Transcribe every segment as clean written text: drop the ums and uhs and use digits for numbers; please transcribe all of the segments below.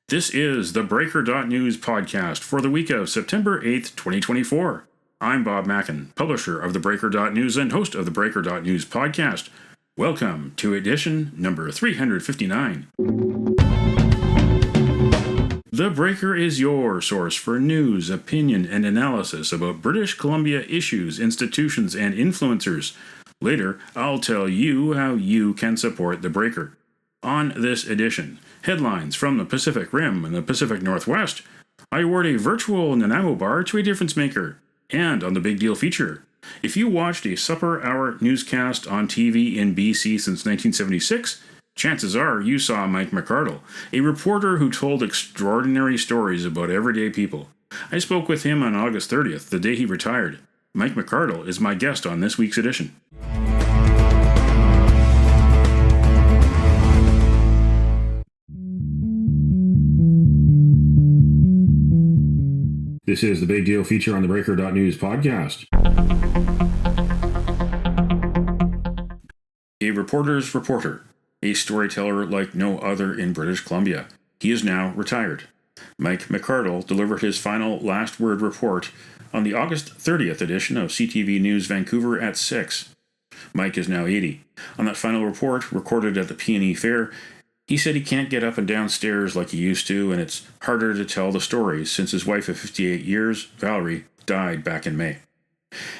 This is the theBreaker.news podcast for the week of September 8th, 2024. I'm Bob Mackin, publisher of theBreaker.news and host of the theBreaker.news podcast. Welcome to edition number 359. The Breaker is your source for news, opinion, and analysis about British Columbia issues, institutions, and influencers. Later, I'll tell you how you can support The Breaker. On this edition, headlines from the Pacific Rim and the Pacific Northwest. I award a virtual Nanaimo bar to a difference maker. And on the Big Deal feature, if you watched a supper hour newscast on TV in BC since 1976, chances are you saw Mike McCardell, a reporter who told extraordinary stories about everyday people. I spoke with him on August 30th, the day he retired. Mike McCardell is my guest on this week's edition. This is the Big Deal feature on the theBreaker.news podcast. A reporter's reporter, a storyteller like no other in British Columbia. He is now retired. Mike McCardell delivered his final last word report on the August 30th edition of CTV News Vancouver at 6. Mike is now 80. On that final report, recorded at the P&E Fair, he said he can't get up and down stairs like he used to, and it's harder to tell the stories since his wife of 58 years, Valerie, died back in May.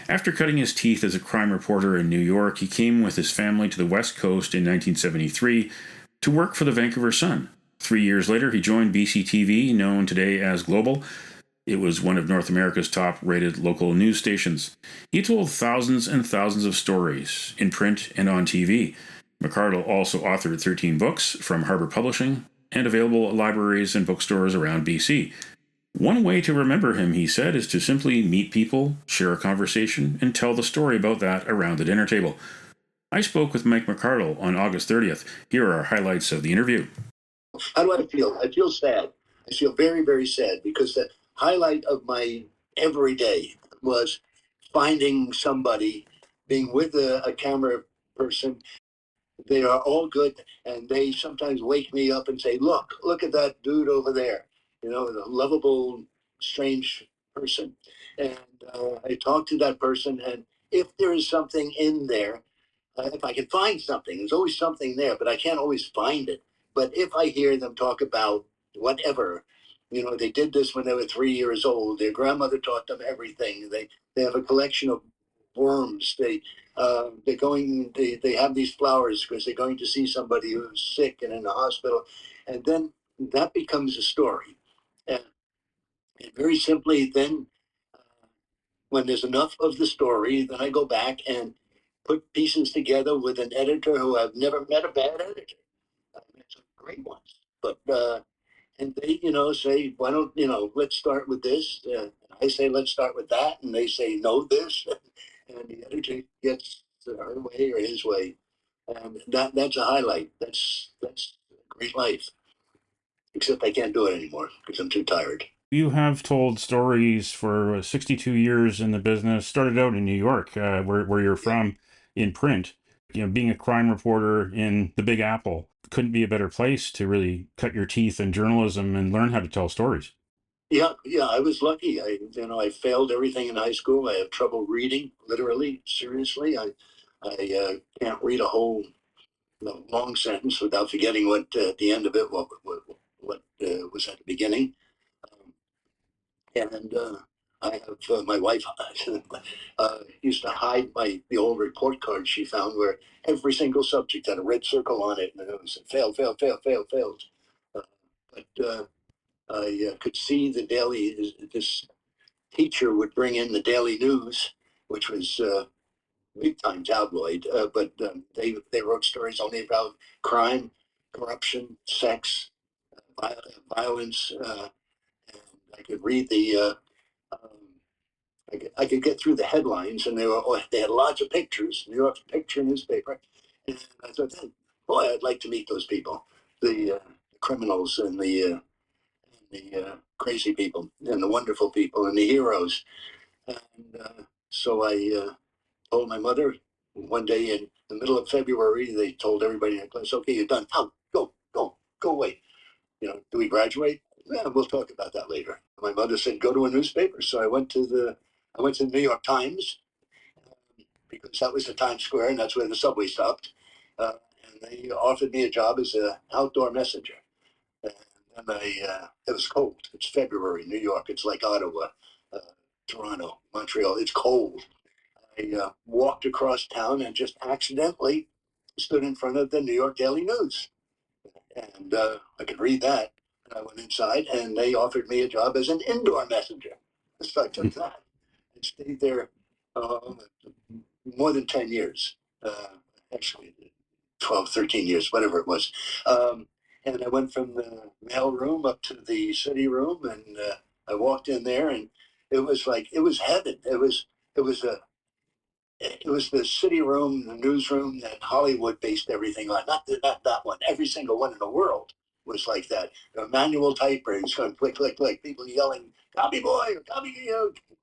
After cutting his teeth as a crime reporter in New York, he came with his family to the West Coast in 1973 to work for the Vancouver Sun. 3 years later, he joined BCTV, known today as Global. It was one of North America's top-rated local news stations. He told thousands and thousands of stories, in print and on TV. McCardell also authored 13 books from Harbour Publishing and available at libraries and bookstores around BC. One way to remember him, he said, is to simply meet people, share a conversation, and tell the story about that around the dinner table. I spoke with Mike McCardell on August 30th. Here are highlights of the interview. How do I feel? I feel sad. I feel very, very sad because the highlight of my everyday was finding somebody, being with a camera person. They are all good, and they sometimes wake me up and say, look at that dude over there, a lovable, strange person. And I talk to that person, and if there is something in there, if I can find something, there's always something there, but I can't always find it. But if I hear them talk about whatever, they did this when they were 3 years old, their grandmother taught them everything. They have a collection of worms. They have these flowers because they're going to see somebody who's sick and in the hospital, and then that becomes a story. And very simply, then when there's enough of the story, then I go back and put pieces together with an editor who I've never met a bad editor. It's great ones, but and they say, why don't let's start with this. I say let's start with that, and they say no this. And the editor gets her way or his way, and that's a highlight. That's a great life. Except I can't do it anymore because I'm too tired. You have told stories for 62 years in the business. Started out in New York, where you're from, in print. Being a crime reporter in the Big Apple couldn't be a better place to really cut your teeth in journalism and learn how to tell stories. Yeah, I was lucky. I failed everything in high school. I have trouble reading, literally, seriously. I can't read a whole long sentence without forgetting what at the end of it, what was at the beginning. And I have my wife used to hide the old report card she found where every single subject had a red circle on it, and it was failed. But I could see the daily. This teacher would bring in the daily news, which was big time tabloid, but they wrote stories only about crime, corruption, sex, violence. And I could read I could get through the headlines, and they had lots of pictures. New York's picture newspaper, and I thought, boy, I'd like to meet those people, the criminals and the crazy people and the wonderful people and the heroes. And so I told my mother one day in the middle of February. They told everybody in the class, "Okay, you're done. Out, go away." do we graduate? Yeah, we'll talk about that later. My mother said, go to a newspaper. So I went to the New York Times, because that was the Times Square and that's where the subway stopped. And they offered me a job as an outdoor messenger. And it was cold. It's February, New York. It's like Ottawa, uh, Toronto, Montreal. It's cold. I walked across town and just accidentally stood in front of the New York Daily News. And I could read that. And I went inside and they offered me a job as an indoor messenger. So I took that and stayed there more than 10 years. Actually, 12, 13 years, whatever it was. And I went from the mail room up to the city room, and I walked in there, and it was heaven. It was the city room, the newsroom that Hollywood based everything on. Not that one. Every single one in the world was like that. Manual typewriters going click, click, click. People yelling, "Copy boy, copy,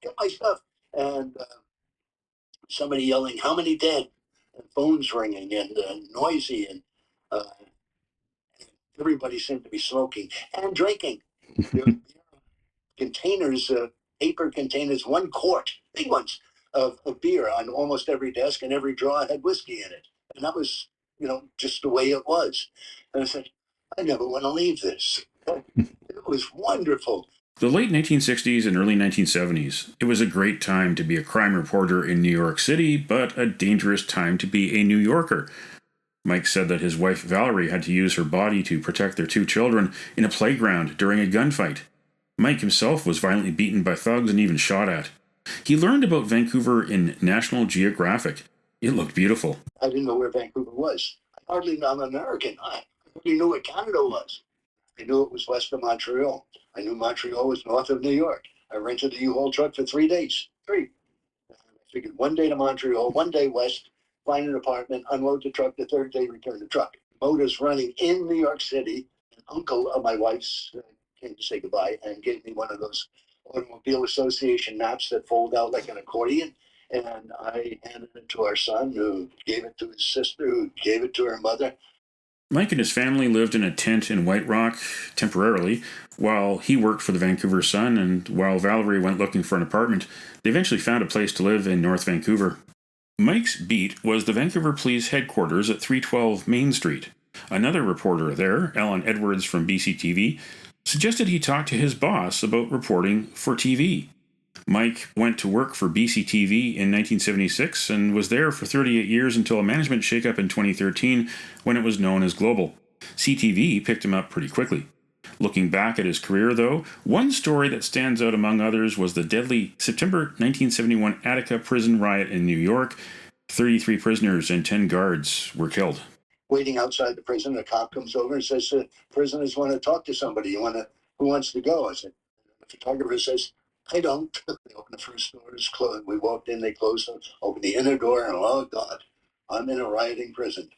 get my stuff," and somebody yelling, "How many dead?" And phones ringing and noisy, and uh, everybody seemed to be smoking and drinking. There were containers, paper containers, 1 quart, big ones, of beer on almost every desk, and every drawer had whiskey in it. And that was, just the way it was. And I said, I never want to leave this. It was wonderful. The late 1960s and early 1970s, it was a great time to be a crime reporter in New York City, but a dangerous time to be a New Yorker. Mike said that his wife Valerie had to use her body to protect their 2 children in a playground during a gunfight. Mike himself was violently beaten by thugs and even shot at. He learned about Vancouver in National Geographic. It looked beautiful. I didn't know where Vancouver was. I'm American. I hardly knew what Canada was. I knew it was west of Montreal. I knew Montreal was north of New York. I rented a U-Haul truck for 3 days. 3. I figured 1 day to Montreal, 1 day west, find an apartment, unload the truck, the 3rd day return the truck. Motors running in New York City. An uncle of my wife's came to say goodbye and gave me one of those Automobile Association maps that fold out like an accordion. And I handed it to our son, who gave it to his sister, who gave it to her mother. Mike and his family lived in a tent in White Rock temporarily while he worked for the Vancouver Sun, and while Valerie went looking for an apartment, they eventually found a place to live in North Vancouver. Mike's beat was the Vancouver Police headquarters at 312 Main Street. Another reporter there, Alan Edwards from BCTV, suggested he talk to his boss about reporting for TV. Mike went to work for BCTV in 1976 and was there for 38 years until a management shakeup in 2013 when it was known as Global. CTV picked him up pretty quickly. Looking back at his career, though, one story that stands out among others was the deadly September 1971 Attica prison riot in New York. 33 prisoners and 10 guards were killed. Waiting outside the prison, a cop comes over and says, prisoners want to talk to somebody. Who wants to go? I said, the photographer says, I don't. They opened the first doors, closed. We walked in, they closed them, opened the inner door, and oh God, I'm in a rioting prison.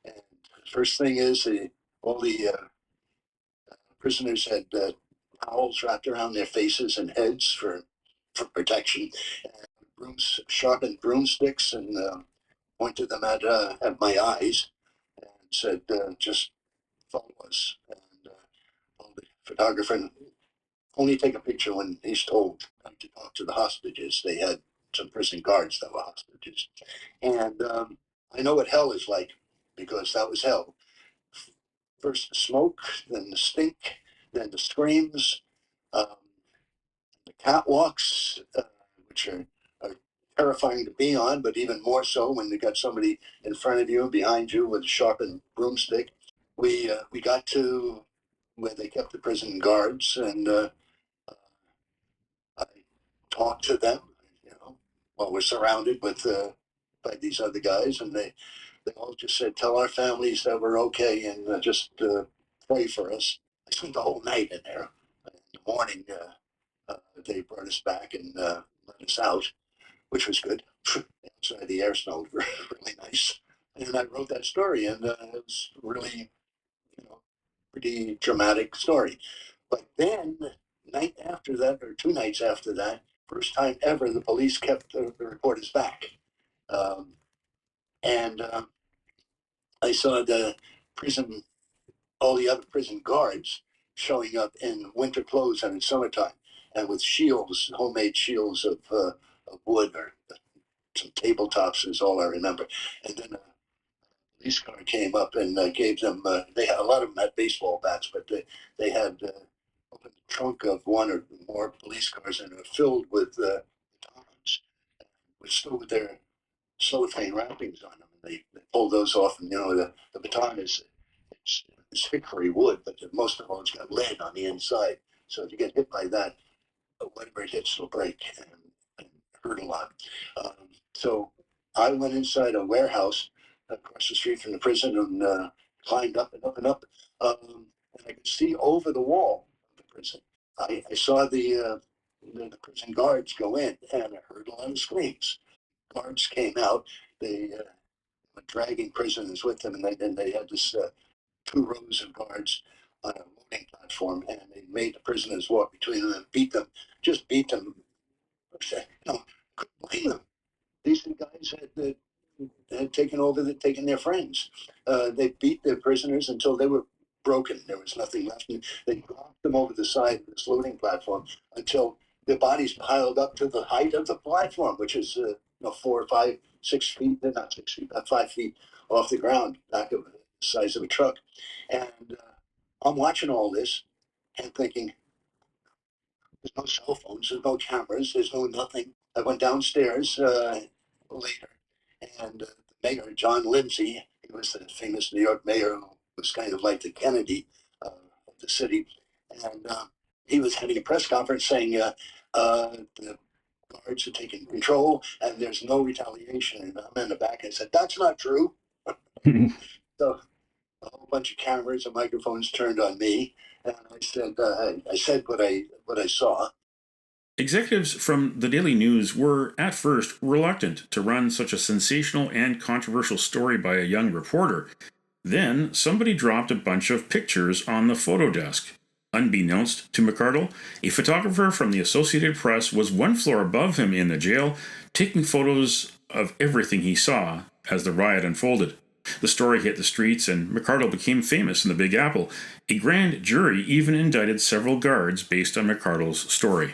And the first thing is all the prisoners had towels wrapped around their faces and heads for protection, and sharpened broomsticks, and pointed them at my eyes and said, just follow us. And told the photographer, only take a picture when he's told to talk to the hostages. They had some prison guards that were hostages. And I know what hell is like, because that was hell. First the smoke, then the stink, then the screams, um, the catwalks, which are terrifying to be on, but even more so when you got somebody in front of you and behind you with a sharpened broomstick. We got to where they kept the prison guards, and I talked to them. While we're surrounded by these other guys, and they all just said, "Tell our families that we're okay, and just pray for us." I spent the whole night in there. In the morning, they brought us back and let us out, which was good. Outside, the air smelled really nice, and I wrote that story, and it was really, pretty dramatic story. But then, night after that, or 2 nights after that, first time ever, the police kept the reporters back, and I saw the prison, all the other prison guards showing up in winter clothes and in summertime, and with shields, homemade shields of wood or some tabletops is all I remember. And then a police car came up and gave them. They had a lot of them had baseball bats, but they had opened the trunk of one or more police cars and were filled with batons, with still with their cellophane wrappings on them. And they pulled those off, and the baton it's hickory wood, but most of all, it's got lead on the inside. So if you get hit by that, whatever it hits will break and hurt a lot. So I went inside a warehouse across the street from the prison and climbed up and up and up. And I could see over the wall of the prison. I saw the prison guards go in, and I heard a lot of screams. Guards came out. They were dragging prisoners with them, and they had this 2 rows of guards on a loading platform, and they made the prisoners walk between them and beat them. Just beat them. Couldn't blame them. These guys had taken their friends. They beat their prisoners until they were broken. There was nothing left. And they dropped them over the side of this loading platform until their bodies piled up to the height of the platform, which is 4 or 5, 6 feet, not 6 feet, 5 feet off the ground, back of the size of a truck. And I'm watching all this and thinking, there's no cell phones, there's no cameras, there's no nothing. I went downstairs later, and the mayor, John Lindsay, he was the famous New York mayor who was kind of like the Kennedy of the city, and he was having a press conference saying the guards are taking control and there's no retaliation. And I'm in the back and I said, that's not true. So a whole bunch of cameras and microphones turned on me, and I said what I saw. Executives from the Daily News were, at first, reluctant to run such a sensational and controversial story by a young reporter. Then, somebody dropped a bunch of pictures on the photo desk. Unbeknownst to McCardell, a photographer from the Associated Press was one floor above him in the jail, taking photos of everything he saw as the riot unfolded. The story hit the streets, and McCardell became famous in the Big Apple. A grand jury even indicted several guards based on McCardell's story.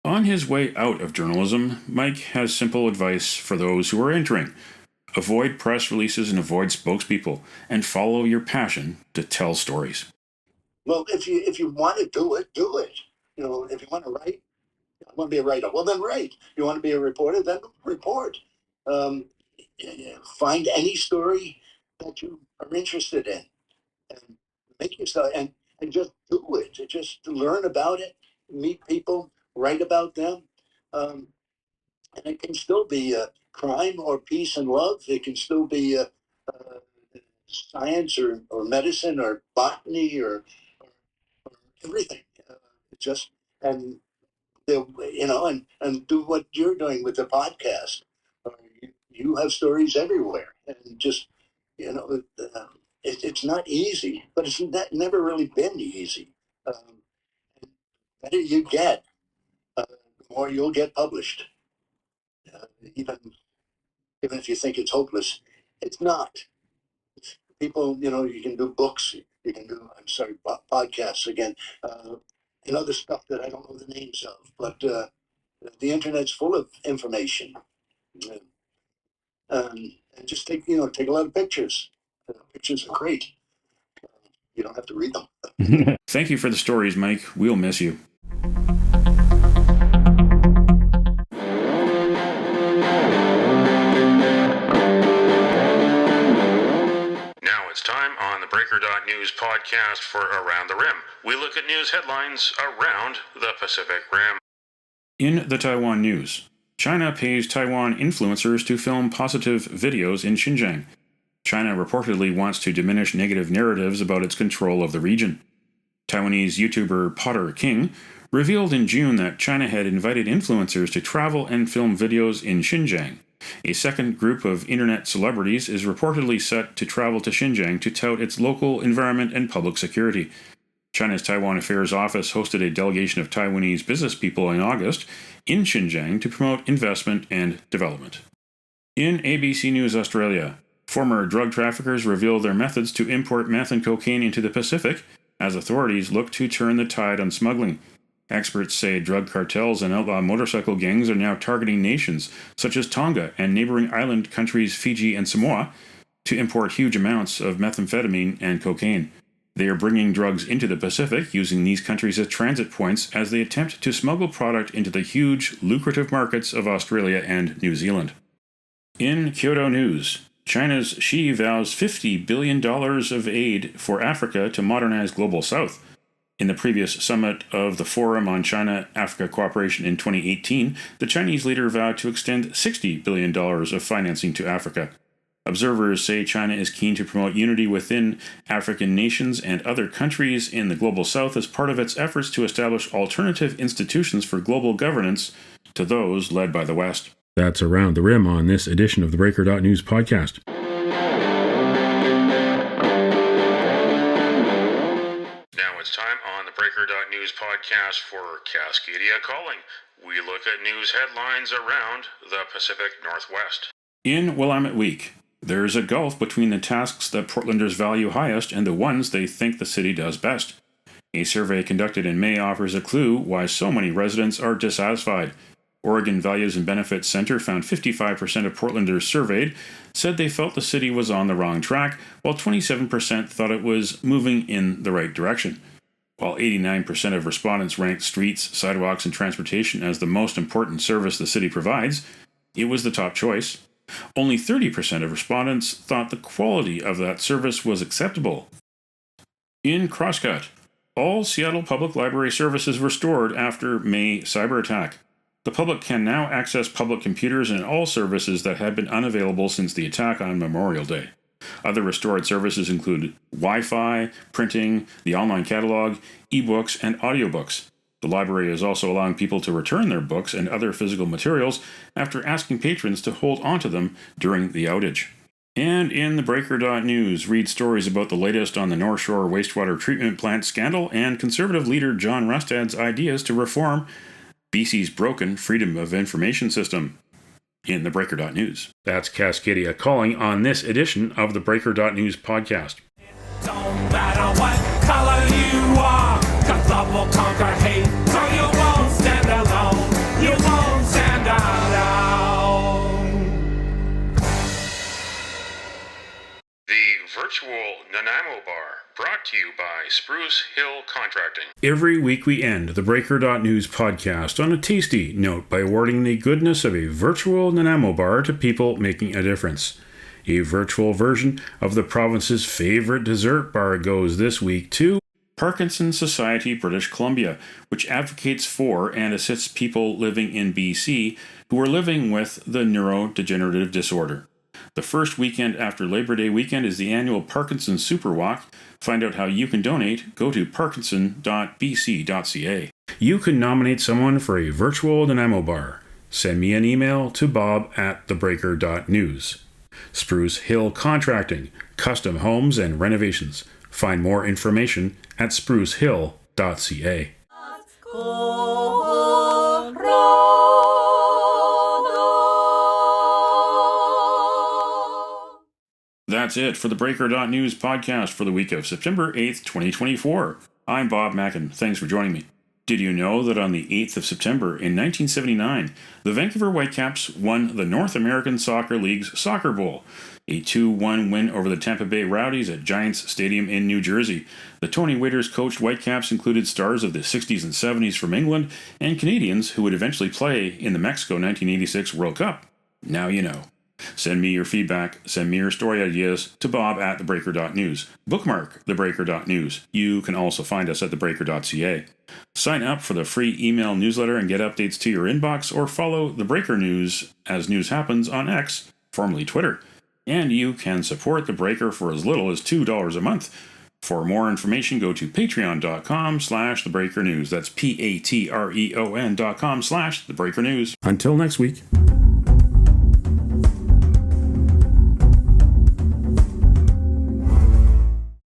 On his way out of journalism, Mike has simple advice for those who are entering. Avoid press releases and avoid spokespeople, and follow your passion to tell stories. Well, if you want to do it, do it. If you want to write, I want to be a writer. Well, then write. You want to be a reporter, then report. Find any story that you are interested in, and make yourself and just do it. Just learn about it, meet people, write about them, and it can still be crime or peace and love. It can still be science or medicine or botany or everything. Just and and do what you're doing with the podcast. You have stories everywhere, and just it's not easy, but it's never really been easy. The better you get, the more you'll get published. Even if you think it's hopeless, it's not. People, you can do books, you can do, podcasts again, and other stuff that I don't know the names of, but the internet's full of information. And just take a lot of pictures. Pictures are great. You don't have to read them. Thank you for the stories, Mike. We'll miss you. It's time on the theBreaker.news podcast for Around the Rim. We look at news headlines around the Pacific Rim. In the Taiwan news, China pays Taiwan influencers to film positive videos in Xinjiang. China reportedly wants to diminish negative narratives about its control of the region. Taiwanese YouTuber Potter King revealed in June that China had invited influencers to travel and film videos in Xinjiang. A second group of internet celebrities is reportedly set to travel to Xinjiang to tout its local environment and public security. China's Taiwan Affairs Office hosted a delegation of Taiwanese business people in August in Xinjiang to promote investment and development. In ABC News Australia, former drug traffickers reveal their methods to import meth and cocaine into the Pacific as authorities look to turn the tide on smuggling. Experts say drug cartels and outlaw motorcycle gangs are now targeting nations such as Tonga and neighboring island countries Fiji and Samoa to import huge amounts of methamphetamine and cocaine. They are bringing drugs into the Pacific, using these countries as transit points as they attempt to smuggle product into the huge, lucrative markets of Australia and New Zealand. In Kyoto news, China's Xi vows $50 billion of aid for Africa to modernize Global South. In the previous summit of the Forum on China-Africa Cooperation in 2018, the Chinese leader vowed to extend $60 billion of financing to Africa. Observers say China is keen to promote unity within African nations and other countries in the Global South as part of its efforts to establish alternative institutions for global governance to those led by the West. That's Around the Rim on this edition of the Breaker.news podcast. Now it's time on the Breaker.news podcast for Cascadia Calling. We look at news headlines around the Pacific Northwest. In Willamette Week, there's a gulf between the tasks that Portlanders value highest and the ones they think the city does best. A survey conducted in May offers a clue why so many residents are dissatisfied. Oregon Values and Benefits Center found 55% of Portlanders surveyed said they felt the city was on the wrong track, while 27% thought it was moving in the right direction. While 89% of respondents ranked streets, sidewalks, and transportation as the most important service the city provides, it was the top choice. Only 30% of respondents thought the quality of that service was acceptable. In Crosscut, all Seattle Public Library services restored after May cyber attack. The public can now access public computers and all services that had been unavailable since the attack on Memorial Day. Other restored services include Wi-Fi, printing, the online catalog, e-books, and audiobooks. The library is also allowing people to return their books and other physical materials after asking patrons to hold onto them during the outage. And in the Breaker.news, read stories about the latest on the North Shore wastewater treatment plant scandal and Conservative leader John Rustad's ideas to reform BC's broken Freedom of Information system. In the Breaker.news. That's Cascadia Calling on this edition of the Breaker.news podcast. Don't matter what color you are, 'cause love will conquer hate, so you won't stand alone, you won't stand alone. The virtual Nanaimo Bar, brought to you by Spruce Hill Contracting. Every week we end the Breaker.news podcast on a tasty note by awarding the goodness of a virtual Nanaimo Bar to people making a difference. A virtual version of the province's favorite dessert bar goes this week to Parkinson's Society British Columbia, which advocates for and assists people living in BC who are living with the neurodegenerative disorder. The first weekend after Labor Day weekend is the annual Parkinson's Super Walk. Find out how you can donate. Go to parkinson.bc.ca. You can nominate someone for a virtual Nanaimo Bar. Send me an email to bob@theBreaker.news. Spruce Hill Contracting, custom homes and renovations. Find more information at sprucehill.ca. That's it for the Breaker.news podcast for the week of September 8th, 2024. I'm Bob Mackin. Thanks for joining me. Did you know that on the 8th of September in 1979, the Vancouver Whitecaps won the North American Soccer League's Soccer Bowl, a 2-1 win over the Tampa Bay Rowdies at Giants Stadium in New Jersey? The Tony Waiters-coached Whitecaps included stars of the 60s and 70s from England and Canadians who would eventually play in the Mexico 1986 World Cup. Now you know. Send me your feedback, send me your story ideas to bob@theBreaker.news. Bookmark theBreaker.news. You can also find us at theBreaker.ca. Sign up for the free email newsletter and get updates to your inbox, or follow The Breaker News as news happens on X, formerly Twitter. And you can support The Breaker for as little as $2 a month. For more information, go to patreon.com/TheBreakerNews. That's patreon.com/TheBreakerNews. Until next week.